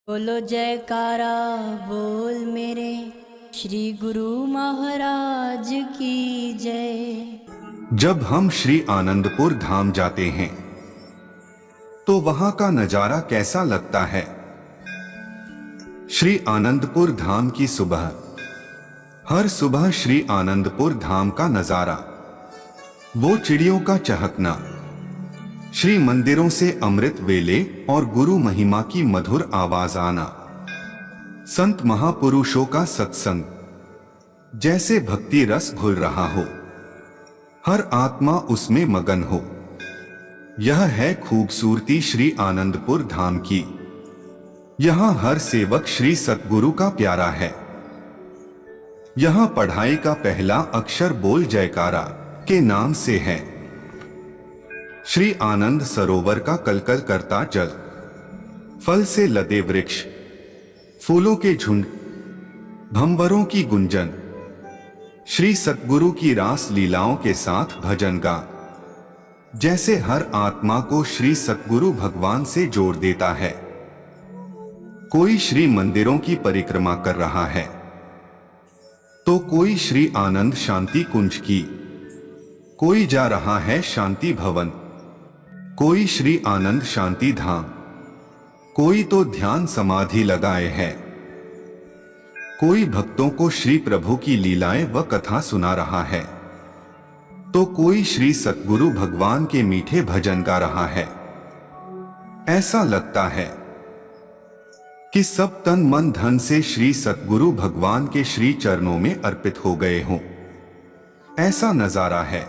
बोलो जयकारा बोल मेरे श्री गुरु महाराज की जय। जब हम श्री आनंदपुर धाम जाते हैं तो वहां का नजारा कैसा लगता है। श्री आनंदपुर धाम की सुबह, हर सुबह श्री आनंदपुर धाम का नजारा, वो चिड़ियों का चहकना, श्री मंदिरों से अमृत वेले और गुरु महिमा की मधुर आवाज आना, संत महापुरुषों का सत्संग, जैसे भक्ति रस घुल रहा हो, हर आत्मा उसमें मगन हो। यह है खूबसूरती श्री आनंदपुर धाम की। यहाँ हर सेवक श्री सतगुरु का प्यारा है। यहाँ पढ़ाई का पहला अक्षर बोल जयकारा के नाम से है। श्री आनंद सरोवर का कलकल करता जल, फल से लदे वृक्ष, फूलों के झुंड, भंवरों की गुंजन, श्री सतगुरु की रास लीलाओं के साथ भजन गा, जैसे हर आत्मा को श्री सतगुरु भगवान से जोड़ देता है। कोई श्री मंदिरों की परिक्रमा कर रहा है तो कोई श्री आनंद शांति कुंज की, कोई जा रहा है शांति भवन, कोई श्री आनंद शांति धाम, कोई तो ध्यान समाधि लगाए है, कोई भक्तों को श्री प्रभु की लीलाएं व कथा सुना रहा है, तो कोई श्री सतगुरु भगवान के मीठे भजन गा रहा है। ऐसा लगता है कि सब तन मन धन से श्री सतगुरु भगवान के श्री चरणों में अर्पित हो गए हों। ऐसा नजारा है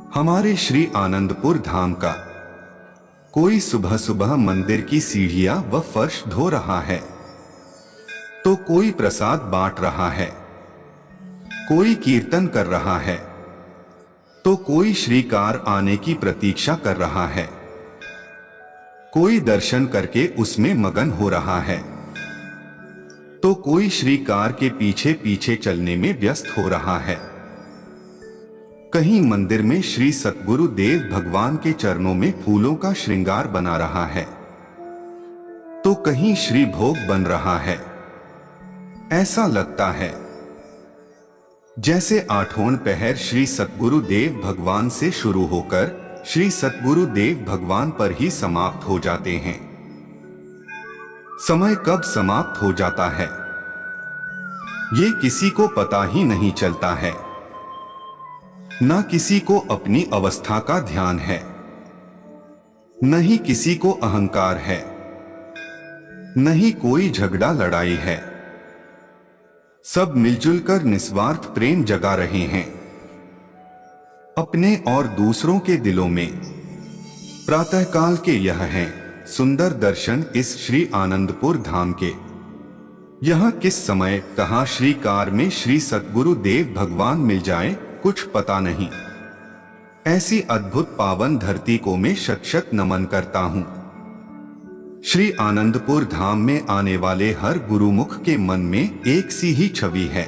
हमारे श्री आनंदपुर धाम का। कोई सुबह सुबह मंदिर की सीढ़ियां व फर्श धो रहा है, तो कोई प्रसाद बांट रहा है, कोई कीर्तन कर रहा है, तो कोई श्रीकार आने की प्रतीक्षा कर रहा है, कोई दर्शन करके उसमें मगन हो रहा है, तो कोई श्रीकार के पीछे पीछे चलने में व्यस्त हो रहा है। कहीं मंदिर में श्री सतगुरु देव भगवान के चरणों में फूलों का श्रृंगार बना रहा है, तो कहीं श्री भोग बन रहा है। ऐसा लगता है जैसे आठों पहर श्री सतगुरु देव भगवान से शुरू होकर श्री सतगुरु देव भगवान पर ही समाप्त हो जाते हैं। समय कब समाप्त हो जाता है ये किसी को पता ही नहीं चलता है। न किसी को अपनी अवस्था का ध्यान है, न ही किसी को अहंकार है, न ही कोई झगड़ा लड़ाई है। सब मिलजुल कर निस्वार्थ प्रेम जगा रहे हैं अपने और दूसरों के दिलों में। प्रातःकाल के यह हैं सुंदर दर्शन इस श्री आनंदपुर धाम के। यह किस समय कहाँ श्रीकार में श्री सतगुरु देव भगवान मिल जाए कुछ पता नहीं। ऐसी अद्भुत पावन धरती को मैं शत शत नमन करता हूं। श्री आनंदपुर धाम में आने वाले हर गुरुमुख के मन में एक सी ही छवि है,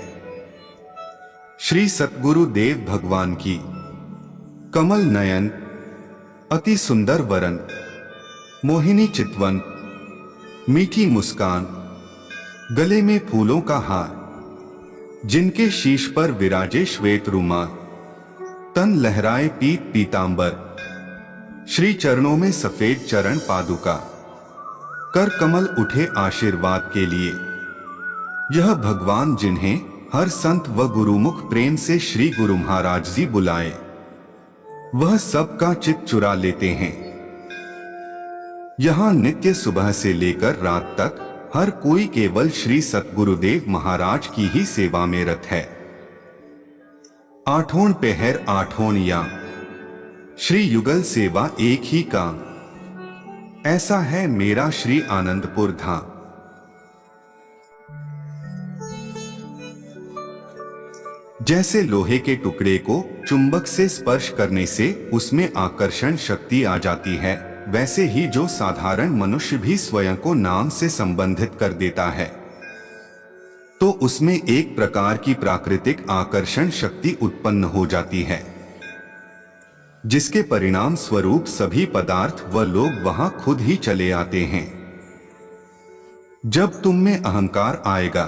श्री सतगुरु देव भगवान की। कमल नयन, अति सुंदर वरन, मोहिनी चितवन, मीठी मुस्कान, गले में फूलों का हार, जिनके शीश पर विराजे श्वेत रुमाल, तन लहराए पीत पीतांबर, श्री चरणों में सफेद चरण पादुका, कर कमल उठे आशीर्वाद के लिए। यह भगवान जिन्हें हर संत व गुरुमुख प्रेम से श्री गुरु महाराज जी बुलाए, वह सबका चित्त चुरा लेते हैं। यहां नित्य सुबह से लेकर रात तक हर कोई केवल श्री सतगुरुदेव महाराज की ही सेवा में रत है। आठों पहर आठों या श्री युगल सेवा एक ही काम, ऐसा है मेरा श्री आनंदपुर धाम। जैसे लोहे के टुकड़े को चुंबक से स्पर्श करने से उसमें आकर्षण शक्ति आ जाती है, वैसे ही जो साधारण मनुष्य भी स्वयं को नाम से संबंधित कर देता है तो उसमें एक प्रकार की प्राकृतिक आकर्षण शक्ति उत्पन्न हो जाती है, जिसके परिणाम स्वरूप सभी पदार्थ व लोग वहां खुद ही चले आते हैं। जब तुम में अहंकार आएगा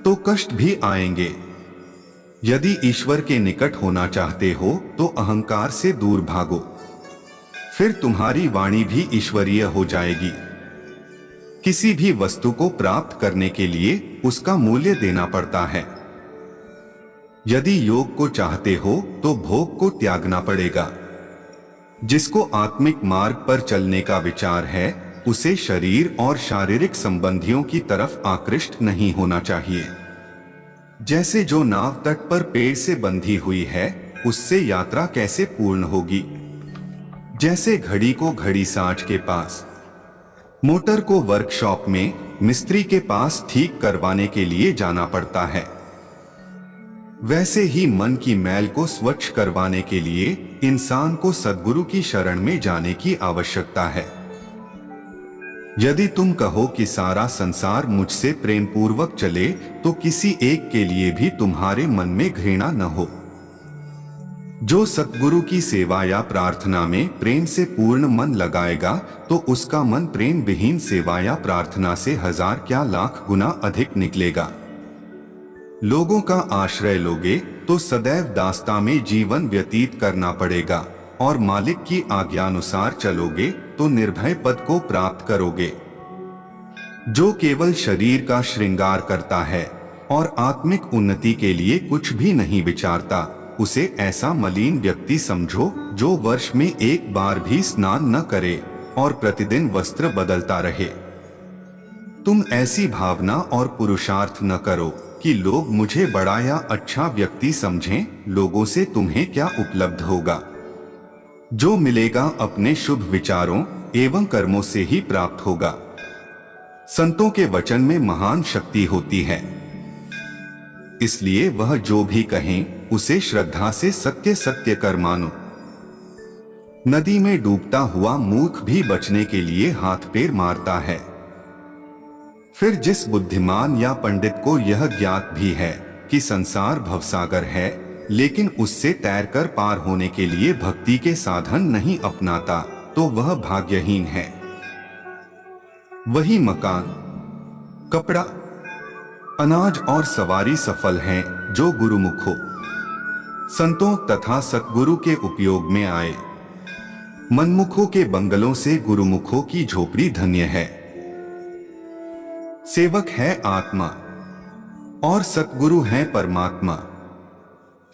तो कष्ट भी आएंगे। यदि ईश्वर के निकट होना चाहते हो तो अहंकार से दूर भागो, फिर तुम्हारी वाणी भी ईश्वरीय हो जाएगी। किसी भी वस्तु को प्राप्त करने के लिए उसका मूल्य देना पड़ता है। यदि योग को चाहते हो तो भोग को त्यागना पड़ेगा। जिसको आत्मिक मार्ग पर चलने का विचार है उसे शरीर और शारीरिक संबंधियों की तरफ आकृष्ट नहीं होना चाहिए। जैसे जो नाव तट पर पेड़ से बंधी हुई है उससे यात्रा कैसे पूर्ण होगी। जैसे घड़ी को घड़ी साज के पास, मोटर को वर्कशॉप में मिस्त्री के पास ठीक करवाने के लिए जाना पड़ता है, वैसे ही मन की मैल को स्वच्छ करवाने के लिए इंसान को सद्गुरु की शरण में जाने की आवश्यकता है। यदि तुम कहो कि सारा संसार मुझसे प्रेम पूर्वक चले तो किसी एक के लिए भी तुम्हारे मन में घृणा न हो। जो सतगुरु की सेवा या प्रार्थना में प्रेम से पूर्ण मन लगाएगा तो उसका मन प्रेम विहीन सेवा या प्रार्थना से 1000 क्या लाख गुना अधिक निकलेगा। लोगों का आश्रय लोगे तो सदैव दास्ता में जीवन व्यतीत करना पड़ेगा और मालिक की आज्ञानुसार चलोगे तो निर्भय पद को प्राप्त करोगे। जो केवल शरीर का श्रृंगार करता है और आत्मिक उन्नति के लिए कुछ भी नहीं विचारता उसे ऐसा मलिन व्यक्ति समझो जो वर्ष में एक बार भी स्नान न करे और प्रतिदिन वस्त्र बदलता रहे। तुम ऐसी भावना और पुरुषार्थ न करो कि लोग मुझे बड़ा या अच्छा व्यक्ति समझें। लोगों से तुम्हें क्या उपलब्ध होगा? जो मिलेगा अपने शुभ विचारों एवं कर्मों से ही प्राप्त होगा। संतों के वचन में महान शक्ति होती है, इसलिए वह जो भी कहें उसे श्रद्धा से सत्य सत्य कर मानो। नदी में डूबता हुआ मूर्ख भी बचने के लिए हाथ पैर मारता है। फिर जिस बुद्धिमान या पंडित को यह ज्ञात भी है कि संसार भवसागर है लेकिन उससे तैरकर पार होने के लिए भक्ति के साधन नहीं अपनाता तो वह भाग्यहीन है। वही मकान, कपड़ा, अनाज और सवारी सफल हैं जो गुरुमुख हो, संतों तथा सतगुरु के उपयोग में आए। मनमुखों के बंगलों से गुरुमुखों की झोपड़ी धन्य है। सेवक है आत्मा और सतगुरु है परमात्मा।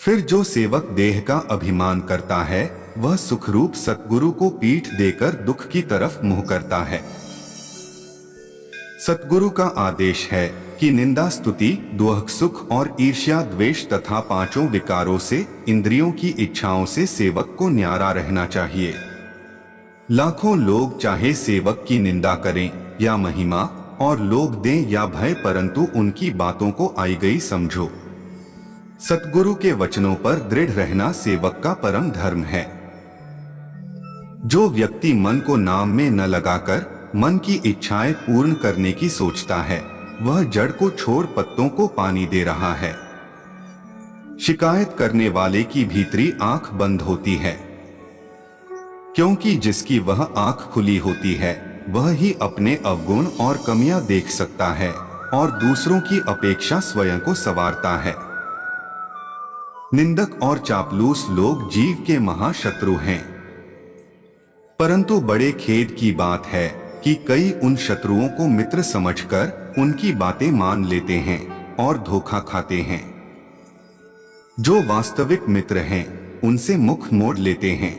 फिर जो सेवक देह का अभिमान करता है वह सुखरूप सतगुरु को पीठ देकर दुख की तरफ मुंह करता है। सतगुरु का आदेश है कि निंदा, स्तुति, दुख, सुख और ईर्ष्या, द्वेष तथा 5 विकारों से, इंद्रियों की इच्छाओं से सेवक को न्यारा रहना चाहिए। लाखों लोग चाहे सेवक की निंदा करें या महिमा और लोग दें या भय, परंतु उनकी बातों को आई गई समझो। सतगुरु के वचनों पर दृढ़ रहना सेवक का परम धर्म है। जो व्यक्ति मन को नाम में न लगाकर मन की इच्छाएं पूर्ण करने की सोचता है वह जड़ को छोड़ पत्तों को पानी दे रहा है। शिकायत करने वाले की भीतरी आंख बंद होती है, क्योंकि जिसकी वह आंख खुली होती है वह ही अपने अवगुण और कमियां देख सकता है और दूसरों की अपेक्षा स्वयं को संवारता है। निंदक और चापलूस लोग जीव के महाशत्रु हैं, परंतु बड़े खेद की बात है कि कई उन शत्रुओं को मित्र समझकर उनकी बातें मान लेते हैं और धोखा खाते हैं। जो वास्तविक मित्र हैं उनसे मुख मोड़ लेते हैं।